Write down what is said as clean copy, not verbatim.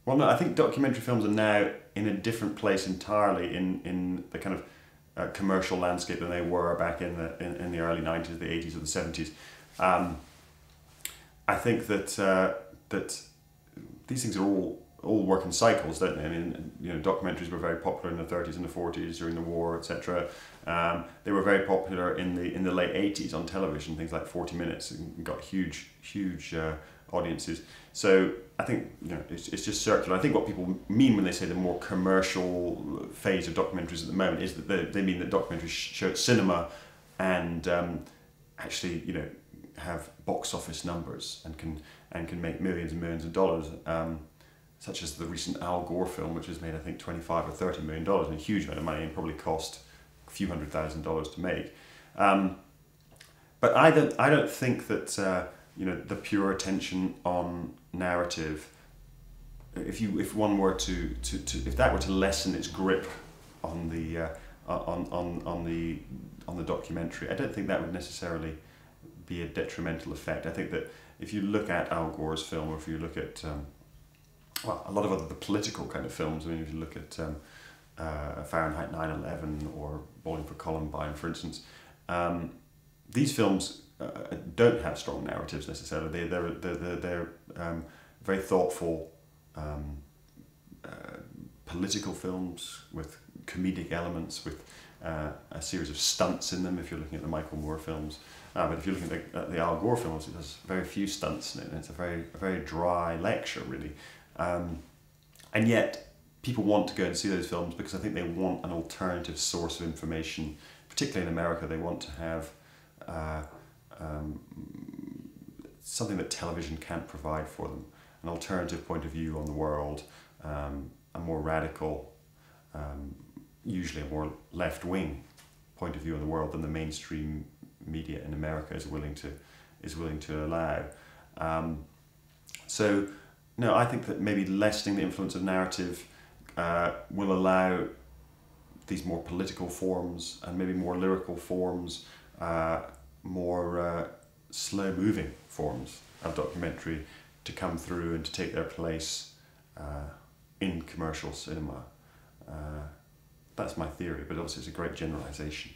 Well, no, I think documentary films are now in a different place entirely in the kind of commercial landscape than they were back in the early 90s, the 80s or the 70s. I think that these things are all work in cycles, don't they? I mean, documentaries were very popular in the 30s and the 40s during the war, etc. They were very popular in the late 80s on television, things like 40 Minutes, and got huge audiences. So I think it's just circular. I think what people mean when they say the more commercial phase of documentaries at the moment is that they mean that documentaries show cinema and actually have box office numbers and can make millions and millions of dollars. Such as the recent Al Gore film, which has made I think $25 or $30 million, and a huge amount of money, and probably cost a few $100,000 to make. But I don't think that the pure attention on narrative, if one were to if that were to lessen its grip on the documentary, I don't think that would necessarily be a detrimental effect. I think that if you look at Al Gore's film, or if you look at a lot of the political kind of films. I mean, if you look at Fahrenheit 9/11 or Bowling for Columbine, for instance, these films don't have strong narratives necessarily. They're very thoughtful political films with comedic elements, with a series of stunts in them. If you're looking at the Michael Moore films, but if you're looking at the Al Gore films, it has very few stunts in it, and it's a very dry lecture, really. And yet people want to go and see those films because I think they want an alternative source of information. Particularly in America, they want to have something that television can't provide for them, an alternative point of view on the world, a more radical, usually a more left-wing point of view on the world than the mainstream media in America is willing to allow. So no, I think that maybe lessening the influence of narrative will allow these more political forms and maybe more lyrical forms, more slow-moving forms of documentary to come through and to take their place in commercial cinema. That's my theory, but obviously it's a great generalization.